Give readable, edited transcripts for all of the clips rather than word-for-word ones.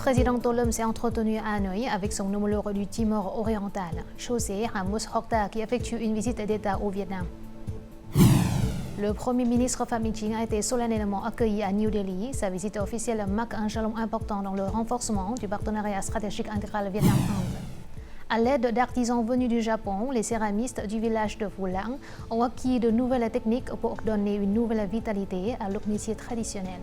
président Tolom s'est entretenu à Hanoï avec son homologue du Timor oriental, José Ramos Horta, qui effectue une visite d'État au Vietnam. Le Premier ministre Phạm Minh Chính a été solennellement accueilli à New Delhi. Sa visite officielle marque un jalon important dans le renforcement du partenariat stratégique intégral Vietnam-Inde. À l'aide d'artisans venus du Japon, les céramistes du village de Phulang ont acquis de nouvelles techniques pour donner une nouvelle vitalité à leur métier traditionnel.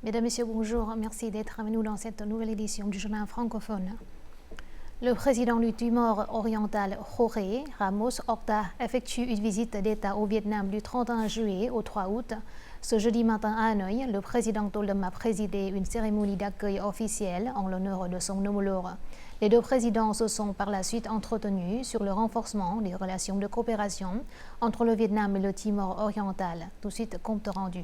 Mesdames, Messieurs, bonjour. Merci d'être avec nous dans cette nouvelle édition du journal francophone. Le président du Timor oriental, José Ramos Horta, effectue une visite d'État au Vietnam du 31 juillet au 3 août. Ce jeudi matin à Hanoï, le président Tolom a présidé une cérémonie d'accueil officielle en l'honneur de son homologue. Les deux présidents se sont par la suite entretenus sur le renforcement des relations de coopération entre le Vietnam et le Timor oriental. Tout de suite, compte rendu.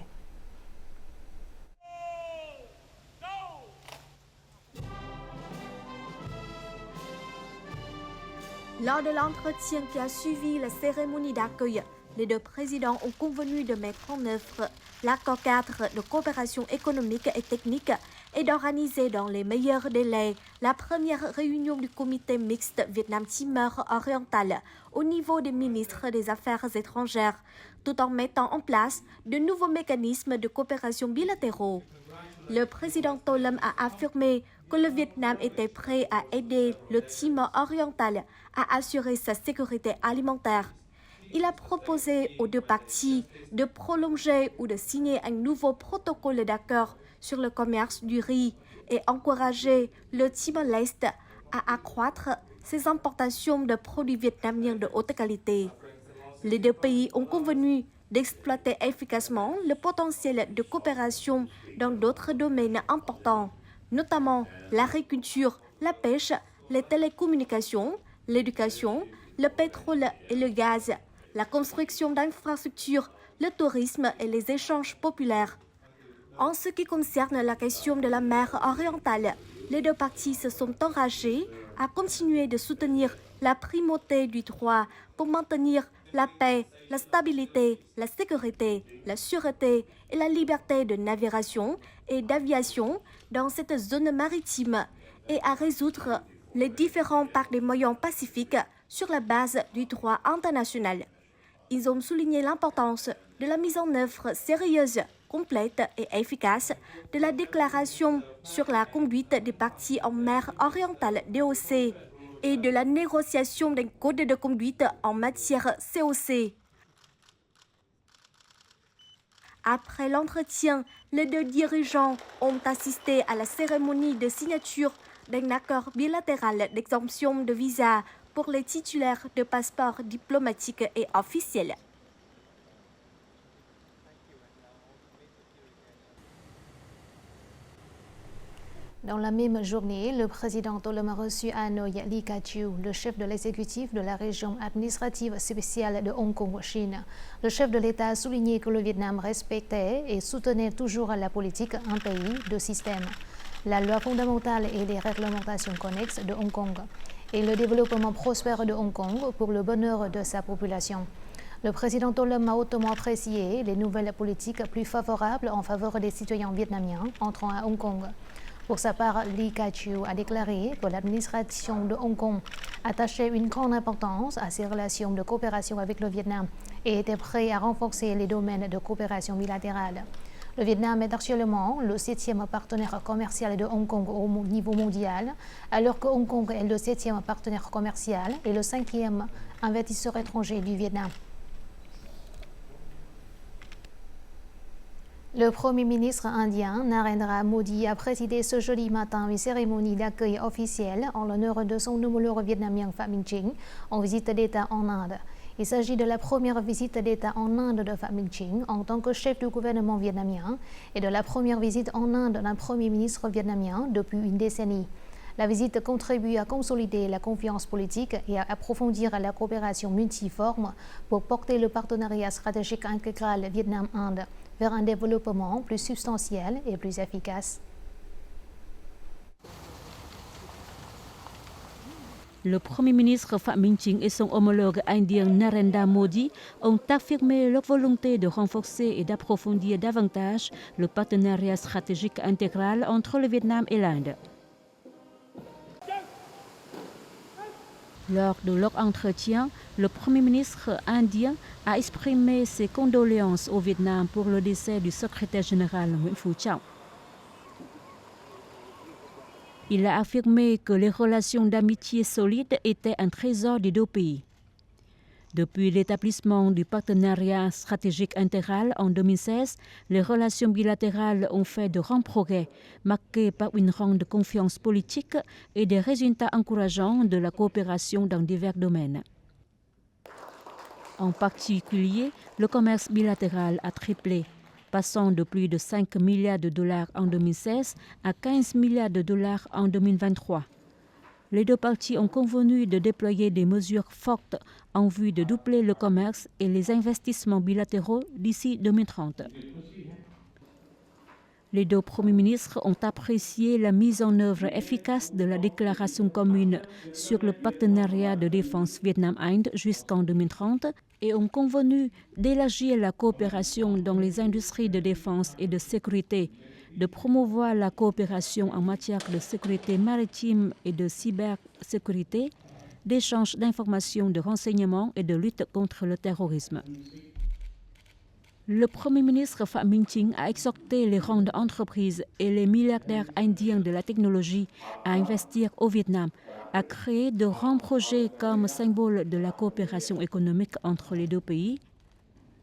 Lors de l'entretien qui a suivi la cérémonie d'accueil, les deux présidents ont convenu de mettre en œuvre l'accord cadre de coopération économique et technique et d'organiser dans les meilleurs délais la première réunion du comité mixte Vietnam-Timor oriental au niveau des ministres des Affaires étrangères, tout en mettant en place de nouveaux mécanismes de coopération bilatéraux. Le président Tolom a affirmé que le Vietnam était prêt à aider le Timor oriental à assurer sa sécurité alimentaire. Il a proposé aux deux parties de prolonger ou de signer un nouveau protocole d'accord sur le commerce du riz et encourager le Timor-Leste à accroître ses importations de produits vietnamiens de haute qualité. Les deux pays ont convenu d'exploiter efficacement le potentiel de coopération dans d'autres domaines importants, notamment l'agriculture, la pêche, les télécommunications, l'éducation, le pétrole et le gaz, la construction d'infrastructures, le tourisme et les échanges populaires. En ce qui concerne la question de la mer orientale, les deux parties se sont engagées à continuer de soutenir la primauté du droit pour maintenir la paix, la stabilité, la sécurité, la sûreté et la liberté de navigation et d'aviation dans cette zone maritime et à résoudre les différends par des moyens pacifiques sur la base du droit international. Ils ont souligné l'importance de la mise en œuvre sérieuse, complète et efficace de la déclaration sur la conduite des parties en mer orientale DOC et de la négociation d'un code de conduite en matière COC. Après l'entretien, les deux dirigeants ont assisté à la cérémonie de signature d'un accord bilatéral d'exemption de visa pour les titulaires de passeports diplomatiques et officiels. Dans la même journée, le président Tolom a reçu à Hanoï Lee Ka-chiu, le chef de l'exécutif de la région administrative spéciale de Hong Kong, Chine. Le chef de l'État a souligné que le Vietnam respectait et soutenait toujours la politique un pays, deux systèmes, la loi fondamentale et les réglementations connexes de Hong Kong, et le développement prospère de Hong Kong pour le bonheur de sa population. Le président Tolom a hautement apprécié les nouvelles politiques plus favorables en faveur des citoyens vietnamiens entrant à Hong Kong. Pour sa part, Lee Ka-chiu a déclaré que l'administration de Hong Kong attachait une grande importance à ses relations de coopération avec le Vietnam et était prêt à renforcer les domaines de coopération bilatérale. Le Vietnam est actuellement le 7e partenaire commercial de Hong Kong au niveau mondial, alors que Hong Kong est le 7e partenaire commercial et le 5e investisseur étranger du Vietnam. Le Premier ministre indien Narendra Modi a présidé ce jeudi matin une cérémonie d'accueil officielle en l'honneur de son homologue vietnamien Phạm Minh Chính en visite d'État en Inde. Il s'agit de la première visite d'État en Inde de Phạm Minh Chính en tant que chef du gouvernement vietnamien et de la première visite en Inde d'un Premier ministre vietnamien depuis une décennie. La visite contribue à consolider la confiance politique et à approfondir la coopération multiforme pour porter le partenariat stratégique intégral Vietnam-Inde vers un développement plus substantiel et plus efficace. Le Premier ministre Phạm Minh Chính et son homologue indien Narendra Modi ont affirmé leur volonté de renforcer et d'approfondir davantage le partenariat stratégique intégral entre le Vietnam et l'Inde. Lors de leur entretien, le Premier ministre indien a exprimé ses condoléances au Vietnam pour le décès du secrétaire général Nguyễn Phú Trọng. Il a affirmé que les relations d'amitié solides étaient un trésor des deux pays. Depuis l'établissement du partenariat stratégique intégral en 2016, les relations bilatérales ont fait de grands progrès, marqués par une grande confiance politique et des résultats encourageants de la coopération dans divers domaines. En particulier, le commerce bilatéral a triplé, passant de plus de 5 milliards de dollars en 2016 à 15 milliards de dollars en 2023. Les deux parties ont convenu de déployer des mesures fortes en vue de doubler le commerce et les investissements bilatéraux d'ici 2030. Les deux premiers ministres ont apprécié la mise en œuvre efficace de la déclaration commune sur le partenariat de défense Vietnam-Inde jusqu'en 2030 et ont convenu d'élargir la coopération dans les industries de défense et de sécurité, de promouvoir la coopération en matière de sécurité maritime et de cybersécurité, d'échange d'informations, de renseignements et de lutte contre le terrorisme. Le Premier ministre Phạm Minh Chính a exhorté les grandes entreprises et les milliardaires indiens de la technologie à investir au Vietnam, à créer de grands projets comme symbole de la coopération économique entre les deux pays.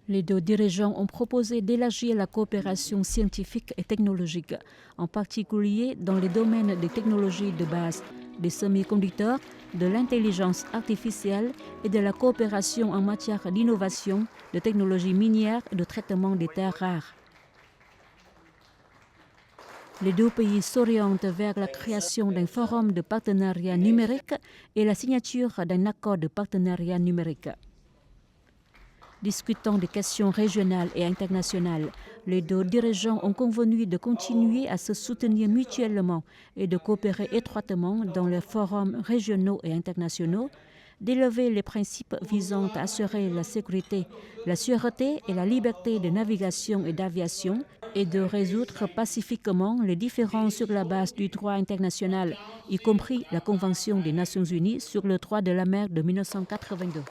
Les deux dirigeants ont proposé d'élargir la coopération scientifique et technologique, en particulier dans les domaines des technologies de base, des semi-conducteurs, de l'intelligence artificielle et de la coopération en matière d'innovation, de technologies minières et de traitement des terres rares. Les deux pays s'orientent vers la création d'un forum de partenariat numérique et la signature d'un accord de partenariat numérique. Discutant des questions régionales et internationales, les deux dirigeants ont convenu de continuer à se soutenir mutuellement et de coopérer étroitement dans les forums régionaux et internationaux, d'élever les principes visant à assurer la sécurité, la sûreté et la liberté de navigation et d'aviation et de résoudre pacifiquement les différends sur la base du droit international, y compris la Convention des Nations Unies sur le droit de la mer de 1982.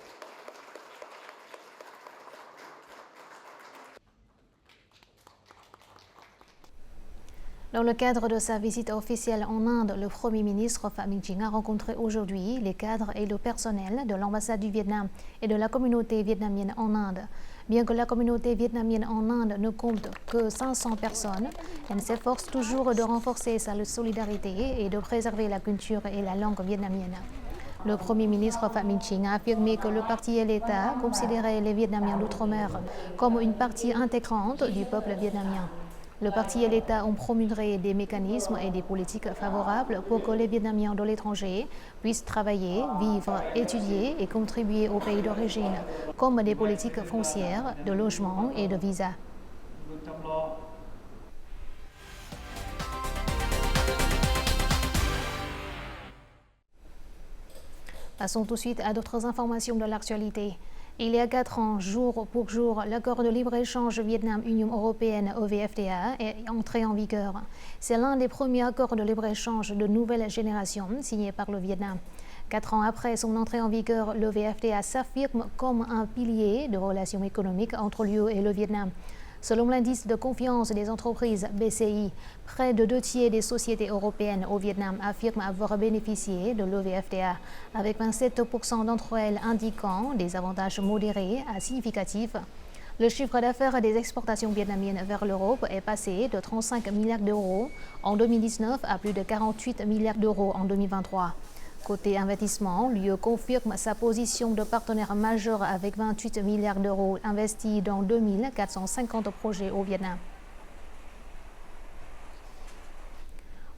Dans le cadre de sa visite officielle en Inde, le Premier ministre Phạm Minh Chính a rencontré aujourd'hui les cadres et le personnel de l'ambassade du Vietnam et de la communauté vietnamienne en Inde. Bien que la communauté vietnamienne en Inde ne compte que 500 personnes, elle s'efforce toujours de renforcer sa solidarité et de préserver la culture et la langue vietnamienne. Le Premier ministre Phạm Minh Chính a affirmé que le parti et l'État considéraient les Vietnamiens d'outre-mer comme une partie intégrante du peuple vietnamien. Le parti et l'État ont promulgué des mécanismes et des politiques favorables pour que les Vietnamiens de l'étranger puissent travailler, vivre, étudier et contribuer au pays d'origine, comme des politiques foncières, de logement et de visa. Passons tout de suite à d'autres informations de l'actualité. Il y a 4 ans, jour pour jour, l'accord de libre-échange Vietnam-Union européenne EVFTA est entré en vigueur. C'est l'un des premiers accords de libre-échange de nouvelle génération signés par le Vietnam. 4 ans après son entrée en vigueur, l'EVFTA s'affirme comme un pilier de relations économiques entre l'UE et le Vietnam. Selon l'indice de confiance des entreprises BCI, près de 2/3 des sociétés européennes au Vietnam affirment avoir bénéficié de l'EVFTA, avec 27% d'entre elles indiquant des avantages modérés à significatifs. Le chiffre d'affaires des exportations vietnamiennes vers l'Europe est passé de 35 milliards d'euros en 2019 à plus de 48 milliards d'euros en 2023. Côté investissement, l'UE confirme sa position de partenaire majeur avec 28 milliards d'euros investis dans 2450 projets au Vietnam.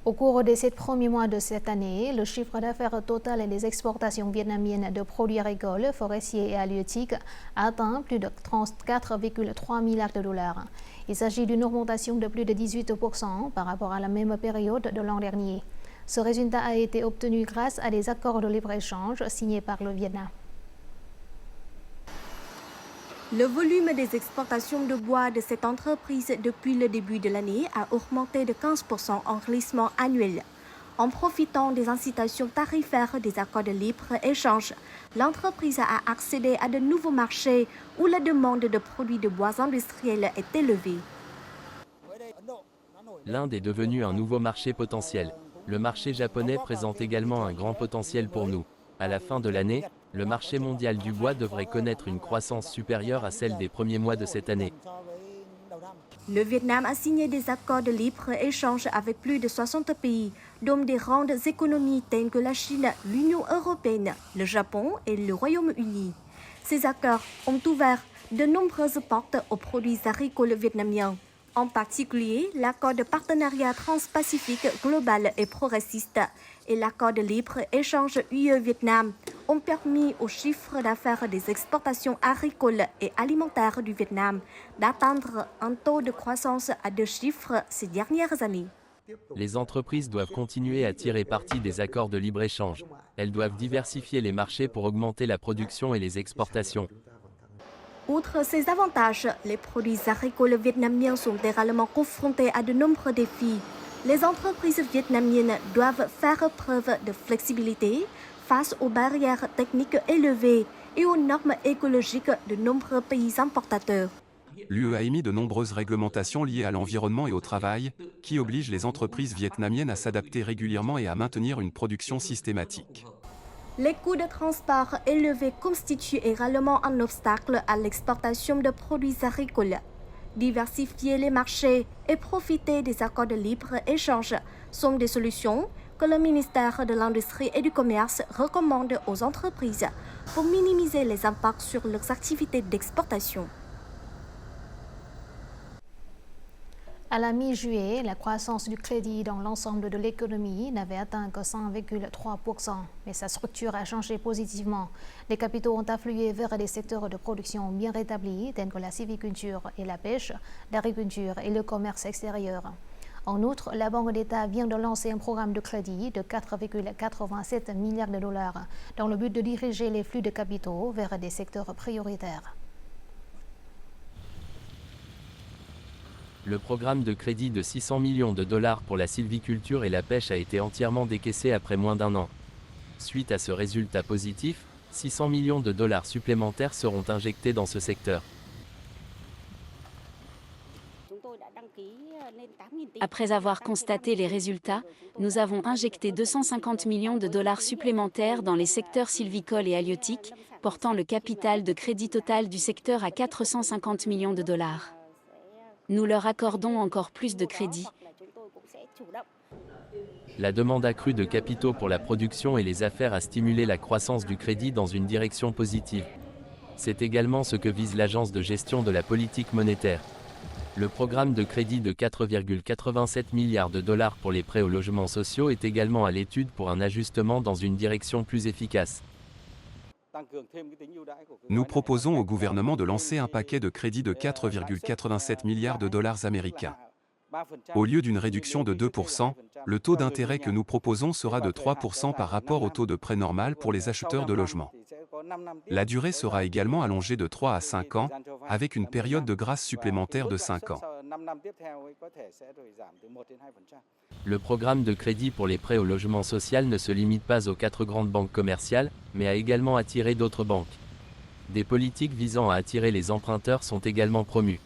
Au cours des 7 premiers mois de cette année, le chiffre d'affaires total des exportations vietnamiennes de produits agricoles, forestiers et halieutiques a atteint plus de 34,3 milliards de dollars. Il s'agit d'une augmentation de plus de 18% par rapport à la même période de l'an dernier. Ce résultat a été obtenu grâce à des accords de libre-échange signés par le Vietnam. Le volume des exportations de bois de cette entreprise depuis le début de l'année a augmenté de 15% en glissement annuel. En profitant des incitations tarifaires des accords de libre-échange, l'entreprise a accédé à de nouveaux marchés où la demande de produits de bois industriels est élevée. L'Inde est devenue un nouveau marché potentiel. Le marché japonais présente également un grand potentiel pour nous. À la fin de l'année, le marché mondial du bois devrait connaître une croissance supérieure à celle des premiers mois de cette année. Le Vietnam a signé des accords de libre-échange avec plus de 60 pays, dont des grandes économies telles que la Chine, l'Union européenne, le Japon et le Royaume-Uni. Ces accords ont ouvert de nombreuses portes aux produits agricoles vietnamiens. En particulier, l'accord de partenariat transpacifique global et progressiste et l'accord de libre-échange UE-Vietnam ont permis au chiffre d'affaires des exportations agricoles et alimentaires du Vietnam d'atteindre un taux de croissance à 2 chiffres ces dernières années. Les entreprises doivent continuer à tirer parti des accords de libre-échange. Elles doivent diversifier les marchés pour augmenter la production et les exportations. Outre ces avantages, les produits agricoles vietnamiens sont également confrontés à de nombreux défis. Les entreprises vietnamiennes doivent faire preuve de flexibilité face aux barrières techniques élevées et aux normes écologiques de nombreux pays importateurs. L'UE a émis de nombreuses réglementations liées à l'environnement et au travail, qui obligent les entreprises vietnamiennes à s'adapter régulièrement et à maintenir une production systématique. Les coûts de transport élevés constituent également un obstacle à l'exportation de produits agricoles. Diversifier les marchés et profiter des accords de libre-échange sont des solutions que le ministère de l'Industrie et du Commerce recommande aux entreprises pour minimiser les impacts sur leurs activités d'exportation. À la mi-juillet, la croissance du crédit dans l'ensemble de l'économie n'avait atteint que 5,3%, mais sa structure a changé positivement. Les capitaux ont afflué vers des secteurs de production bien rétablis, tels que la sylviculture et la pêche, l'agriculture et le commerce extérieur. En outre, la Banque d'État vient de lancer un programme de crédit de 4,87 milliards de dollars dans le but de diriger les flux de capitaux vers des secteurs prioritaires. Le programme de crédit de 600 millions de dollars pour la sylviculture et la pêche a été entièrement décaissé après moins d'un an. Suite à ce résultat positif, 600 millions de dollars supplémentaires seront injectés dans ce secteur. Après avoir constaté les résultats, nous avons injecté 250 millions de dollars supplémentaires dans les secteurs sylvicoles et halieutiques, portant le capital de crédit total du secteur à 450 millions de dollars. Nous leur accordons encore plus de crédit. La demande accrue de capitaux pour la production et les affaires a stimulé la croissance du crédit dans une direction positive. C'est également ce que vise l'Agence de gestion de la politique monétaire. Le programme de crédit de 4,87 milliards de dollars pour les prêts aux logements sociaux est également à l'étude pour un ajustement dans une direction plus efficace. Nous proposons au gouvernement de lancer un paquet de crédits de 4,87 milliards de dollars américains. Au lieu d'une réduction de 2%, le taux d'intérêt que nous proposons sera de 3% par rapport au taux de prêt normal pour les acheteurs de logements. La durée sera également allongée de 3 à 5 ans, avec une période de grâce supplémentaire de 5 ans. Le programme de crédit pour les prêts au logement social ne se limite pas aux 4 grandes banques commerciales, mais a également attiré d'autres banques. Des politiques visant à attirer les emprunteurs sont également promues.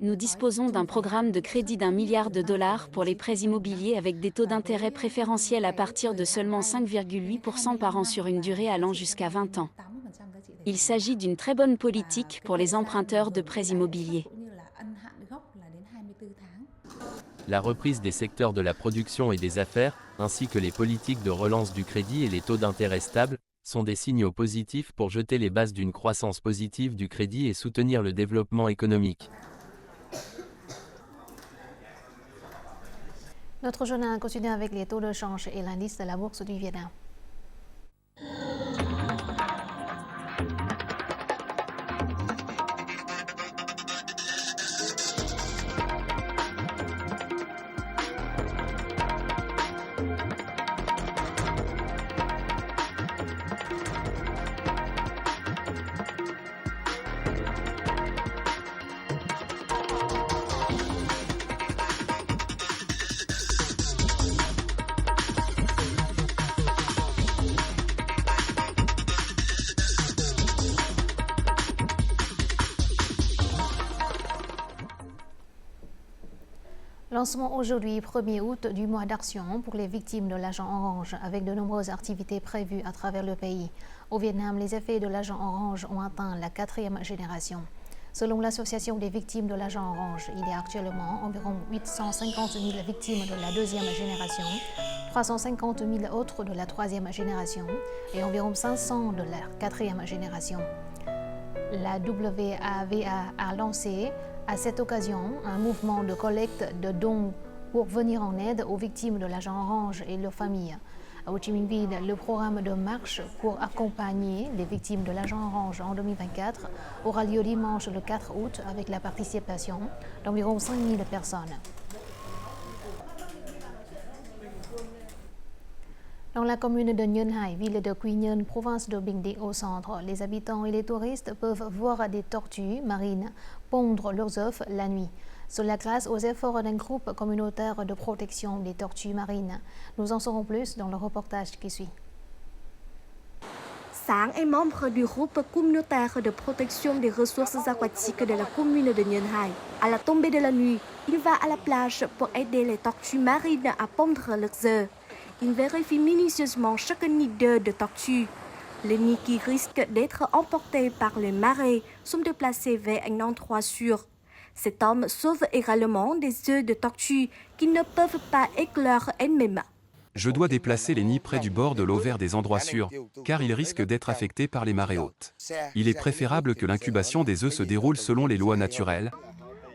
Nous disposons d'un programme de crédit d'1 milliard de dollars pour les prêts immobiliers avec des taux d'intérêt préférentiels à partir de seulement 5,8% par an sur une durée allant jusqu'à 20 ans. Il s'agit d'une très bonne politique pour les emprunteurs de prêts immobiliers. La reprise des secteurs de la production et des affaires, ainsi que les politiques de relance du crédit et les taux d'intérêt stables, sont des signaux positifs pour jeter les bases d'une croissance positive du crédit et soutenir le développement économique. Notre journal continue avec les taux de change et l'indice de la bourse du Vietnam. Lancement aujourd'hui, 1er août, du mois d'action pour les victimes de l'agent orange, avec de nombreuses activités prévues à travers le pays. Au Vietnam, les effets de l'agent orange ont atteint la 4e génération. Selon l'association des victimes de l'agent orange, il y a actuellement environ 850 000 victimes de la 2e génération, 350 000 autres de la 3e génération et environ 500 de la 4e génération. La WAVA a lancé à cette occasion un mouvement de collecte de dons pour venir en aide aux victimes de l'agent orange et leurs familles. À Ho Chi Minh Ville, le programme de marche pour accompagner les victimes de l'agent orange en 2024 aura lieu dimanche le 4 août avec la participation d'environ 5 000 personnes. Dans la commune de Nhơn Hải, ville de Quy Nhơn, province de Bình Định au centre, les habitants et les touristes peuvent voir des tortues marines pondre leurs œufs la nuit. Cela grâce aux efforts d'un groupe communautaire de protection des tortues marines. Nous en saurons plus dans le reportage qui suit. Sáng est membre du groupe communautaire de protection des ressources aquatiques de la commune de Nhơn Hải. À la tombée de la nuit, il va à la plage pour aider les tortues marines à pondre leurs œufs. Il vérifie minutieusement chaque nid d'œufs de tortues. Les nids qui risquent d'être emportés par les marées sont déplacés vers un endroit sûr. Cet homme sauve également des œufs de tortues qui ne peuvent pas éclore elles-mêmes. Je dois déplacer les nids près du bord de l'eau vers des endroits sûrs, car ils risquent d'être affectés par les marées hautes. Il est préférable que l'incubation des œufs se déroule selon les lois naturelles.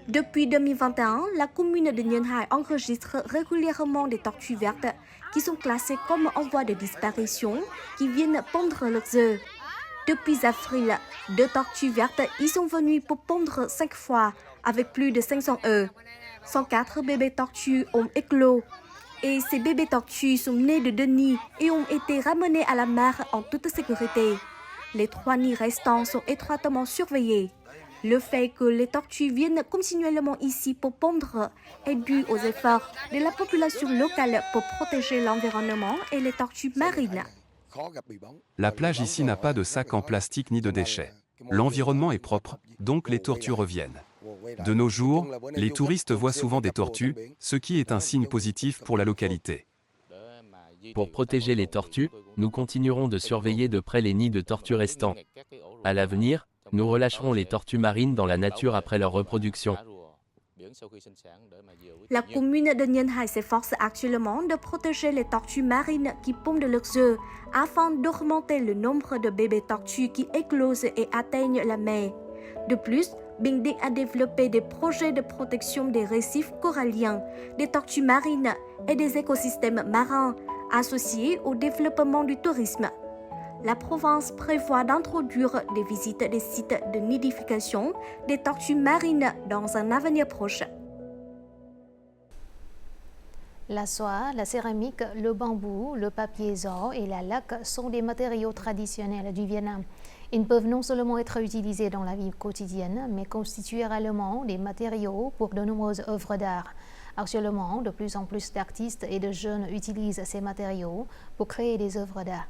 Depuis 2021, la commune de Nhơn Hải enregistre régulièrement des tortues vertes qui sont classées comme en voie de disparition, qui viennent pondre leurs œufs. Depuis avril, 2 tortues vertes y sont venues pour pondre 5 fois, avec plus de 500 œufs. 104 bébés tortues ont éclos. Et ces bébés tortues sont nés de 2 nids et ont été ramenés à la mer en toute sécurité. Les 3 nids restants sont étroitement surveillés. Le fait que les tortues viennent continuellement ici pour pondre est dû aux efforts de la population locale pour protéger l'environnement et les tortues marines. La plage ici n'a pas de sacs en plastique ni de déchets. L'environnement est propre, donc les tortues reviennent. De nos jours, les touristes voient souvent des tortues, ce qui est un signe positif pour la localité. Pour protéger les tortues, nous continuerons de surveiller de près les nids de tortues restants. À l'avenir, nous relâcherons les tortues marines dans la nature après leur reproduction. La commune de Nhơn Hải s'efforce actuellement de protéger les tortues marines qui pondent leurs œufs afin d'augmenter le nombre de bébés tortues qui éclosent et atteignent la mer. De plus, Bình Định a développé des projets de protection des récifs coralliens, des tortues marines et des écosystèmes marins associés au développement du tourisme. La province prévoit d'introduire des visites des sites de nidification des tortues marines dans un avenir proche. La soie, la céramique, le bambou, le papier zo et la laque sont des matériaux traditionnels du Vietnam. Ils peuvent non seulement être utilisés dans la vie quotidienne, mais constituent également des matériaux pour de nombreuses œuvres d'art. Actuellement, de plus en plus d'artistes et de jeunes utilisent ces matériaux pour créer des œuvres d'art.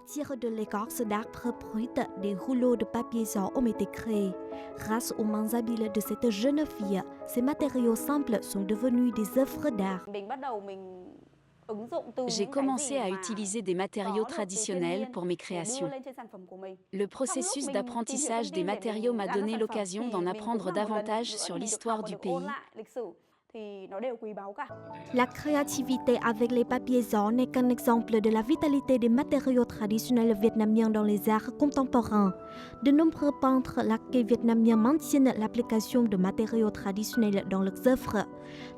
Tirés de l'écorce d'arbres brut, des rouleaux de papier zo ont été créés. Grâce aux mains habiles de cette jeune fille, ces matériaux simples sont devenus des œuvres d'art. J'ai commencé à utiliser des matériaux traditionnels pour mes créations. Le processus d'apprentissage des matériaux m'a donné l'occasion d'en apprendre davantage sur l'histoire du pays. La créativité avec les papiers-ors n'est qu'un exemple de la vitalité des matériaux traditionnels vietnamiens dans les arts contemporains. De nombreux peintres laquais vietnamiens maintiennent l'application de matériaux traditionnels dans leurs œuvres.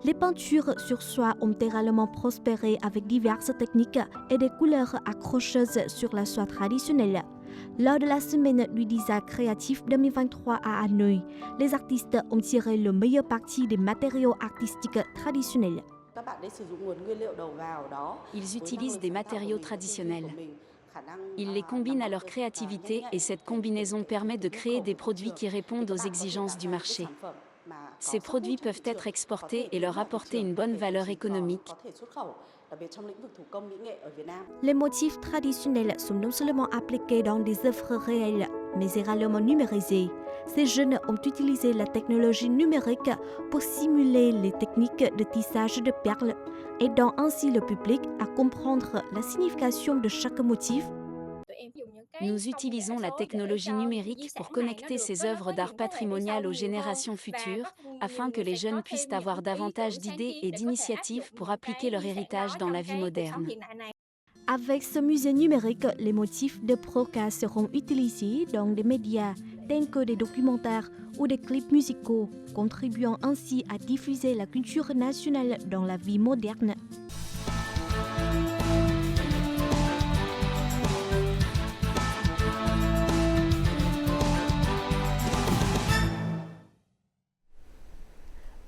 Les peintures sur soie ont également prospéré avec diverses techniques et des couleurs accrocheuses sur la soie traditionnelle. Lors de la semaine du design créatif 2023 à Hanoï, les artistes ont tiré le meilleur parti des matériaux artistiques traditionnels. Ils utilisent des matériaux traditionnels. Ils les combinent à leur créativité et cette combinaison permet de créer des produits qui répondent aux exigences du marché. Ces produits peuvent être exportés et leur apporter une bonne valeur économique. Les motifs traditionnels sont non seulement appliqués dans des œuvres réelles, mais également numérisés. Ces jeunes ont utilisé la technologie numérique pour simuler les techniques de tissage de perles, aidant ainsi le public à comprendre la signification de chaque motif. Nous utilisons la technologie numérique pour connecter ces œuvres d'art patrimonial aux générations futures, afin que les jeunes puissent avoir davantage d'idées et d'initiatives pour appliquer leur héritage dans la vie moderne. Avec ce musée numérique, les motifs de Proca seront utilisés dans des médias tels que des documentaires ou des clips musicaux, contribuant ainsi à diffuser la culture nationale dans la vie moderne.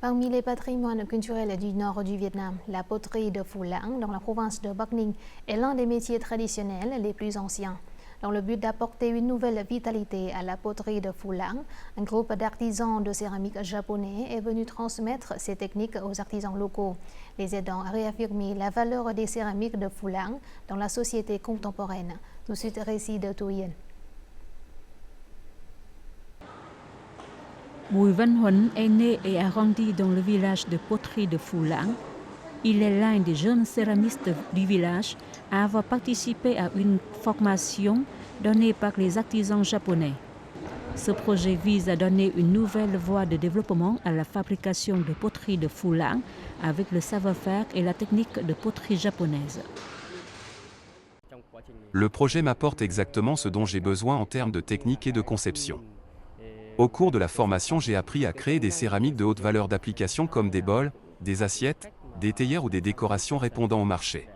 Parmi les patrimoines culturels du nord du Vietnam, la poterie de Phu Lang dans la province de Bắc Ninh est l'un des métiers traditionnels les plus anciens. Dans le but d'apporter une nouvelle vitalité à la poterie de Phu Lang, un groupe d'artisans de céramique japonais est venu transmettre ces techniques aux artisans locaux, les aidant à réaffirmer la valeur des céramiques de Phu Lang dans la société contemporaine. Tout de suite, récit de Tu Yen. Bùi Văn Huấn est né et a grandi dans le village de poterie de Phu Lang. Il est l'un des jeunes céramistes du village à avoir participé à une formation donnée par les artisans japonais. Ce projet vise à donner une nouvelle voie de développement à la fabrication de poterie de Phu Lang avec le savoir-faire et la technique de poterie japonaise. Le projet m'apporte exactement ce dont j'ai besoin en termes de technique et de conception. Au cours de la formation, j'ai appris à créer des céramiques de haute valeur d'application comme des bols, des assiettes, des théières ou des décorations répondant au marché.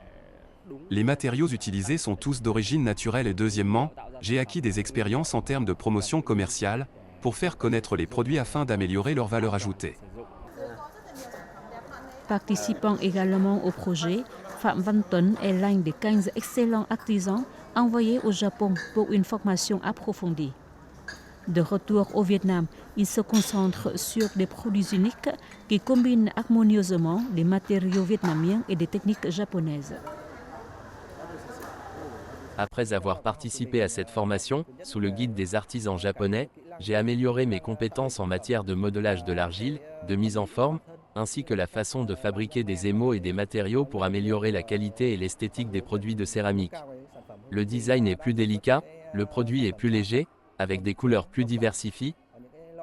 Les matériaux utilisés sont tous d'origine naturelle et deuxièmement, j'ai acquis des expériences en termes de promotion commerciale pour faire connaître les produits afin d'améliorer leur valeur ajoutée. Participant également au projet, Phạm Văn Tuấn est l'un des 15 excellents artisans envoyés au Japon pour une formation approfondie. De retour au Vietnam, il se concentre sur des produits uniques qui combinent harmonieusement des matériaux vietnamiens et des techniques japonaises. Après avoir participé à cette formation, sous le guide des artisans japonais, j'ai amélioré mes compétences en matière de modelage de l'argile, de mise en forme, ainsi que la façon de fabriquer des émaux et des matériaux pour améliorer la qualité et l'esthétique des produits de céramique. Le design est plus délicat, le produit est plus léger, avec des couleurs plus diversifiées.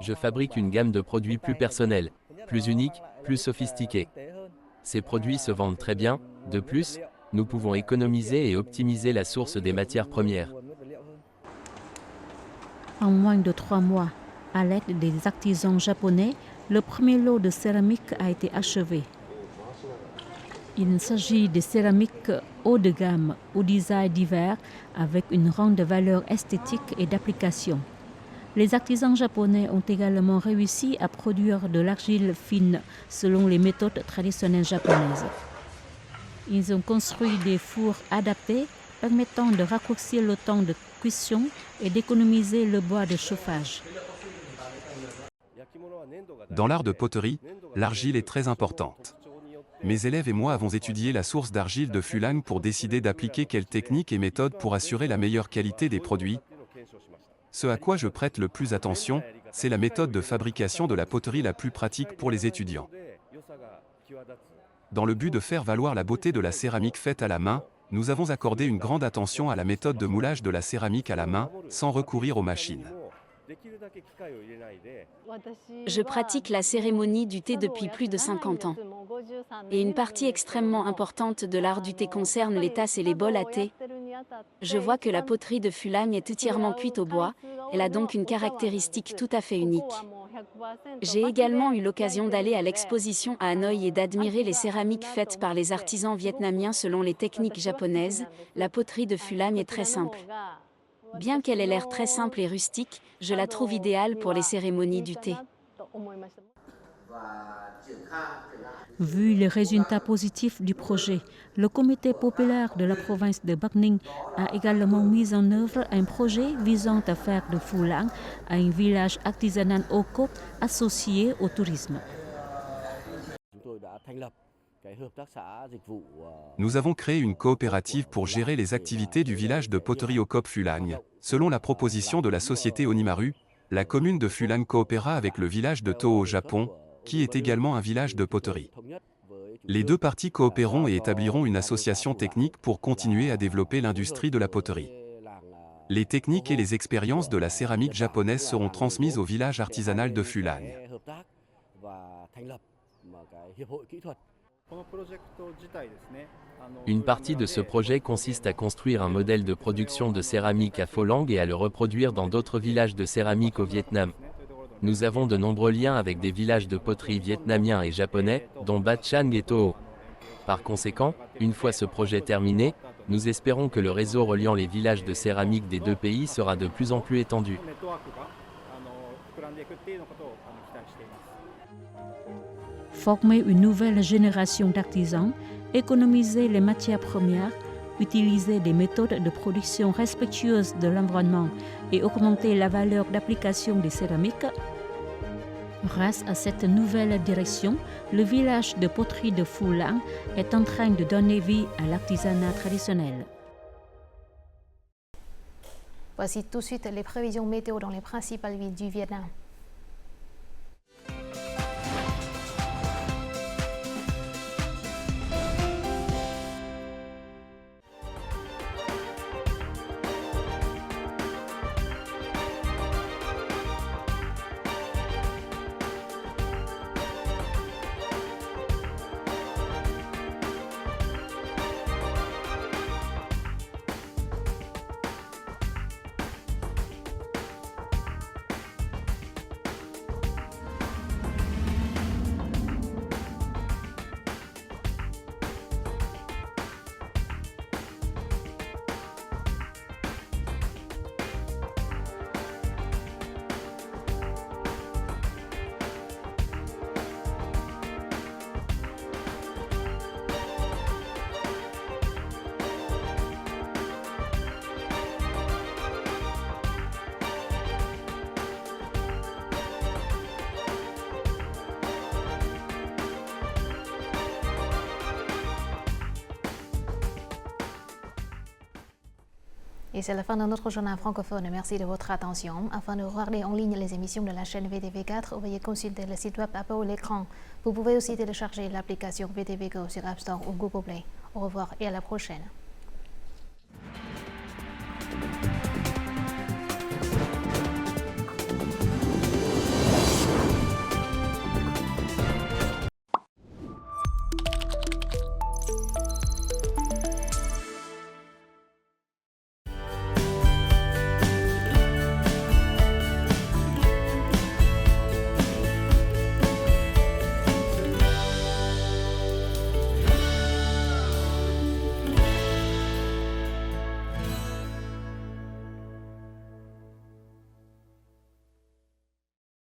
Je fabrique une gamme de produits plus personnels, plus uniques, plus sophistiqués. Ces produits se vendent très bien. De plus, nous pouvons économiser et optimiser la source des matières premières. En moins de 3 mois, à l'aide des artisans japonais, le premier lot de céramique a été achevé. Il s'agit de céramiques haut de gamme, au design divers, avec une grande valeur esthétique et d'application. Les artisans japonais ont également réussi à produire de l'argile fine selon les méthodes traditionnelles japonaises. Ils ont construit des fours adaptés permettant de raccourcir le temps de cuisson et d'économiser le bois de chauffage. Dans l'art de poterie, l'argile est très importante. Mes élèves et moi avons étudié la source d'argile de Phu Lang pour décider d'appliquer quelles techniques et méthodes pour assurer la meilleure qualité des produits. Ce à quoi je prête le plus attention, c'est la méthode de fabrication de la poterie la plus pratique pour les étudiants. Dans le but de faire valoir la beauté de la céramique faite à la main, nous avons accordé une grande attention à la méthode de moulage de la céramique à la main, sans recourir aux machines. Je pratique la cérémonie du thé depuis plus de 50 ans. Et une partie extrêmement importante de l'art du thé concerne les tasses et les bols à thé. Je vois que la poterie de Phulang est entièrement cuite au bois, elle a donc une caractéristique tout à fait unique. J'ai également eu l'occasion d'aller à l'exposition à Hanoï et d'admirer les céramiques faites par les artisans vietnamiens selon les techniques japonaises. La poterie de Phulang est très simple. Bien qu'elle ait l'air très simple et rustique, je la trouve idéale pour les cérémonies du thé. Vu les résultats positifs du projet, le comité populaire de la province de Bắc Ninh a également mis en œuvre un projet visant à faire de Phulang un village artisanal au COP associé au tourisme. Nous avons créé une coopérative pour gérer les activités du village de poterie au COP Phulang. Selon la proposition de la société Onimaru, la commune de Phulang coopérera avec le village de Toho au Japon, qui est également un village de poterie. Les deux parties coopéreront et établiront une association technique pour continuer à développer l'industrie de la poterie. Les techniques et les expériences de la céramique japonaise seront transmises au village artisanal de Phulang. Une partie de ce projet consiste à construire un modèle de production de céramique à Phulang et à le reproduire dans d'autres villages de céramique au Vietnam. Nous avons de nombreux liens avec des villages de poterie vietnamiens et japonais, dont Bat Chang et Toho. Par conséquent, une fois ce projet terminé, nous espérons que le réseau reliant les villages de céramique des deux pays sera de plus en plus étendu. Former une nouvelle génération d'artisans, économiser les matières premières, utiliser des méthodes de production respectueuses de l'environnement et augmenter la valeur d'application des céramiques. Grâce à cette nouvelle direction, le village de poterie de Phulang est en train de donner vie à l'artisanat traditionnel. Voici tout de suite les prévisions météo dans les principales villes du Vietnam. Et c'est la fin de notre journal francophone. Merci de votre attention. Afin de regarder en ligne les émissions de la chaîne VTV4, veuillez consulter le site web à haut l'écran. Vous pouvez aussi télécharger l'application VTV Go sur App Store ou Google Play. Au revoir et à la prochaine.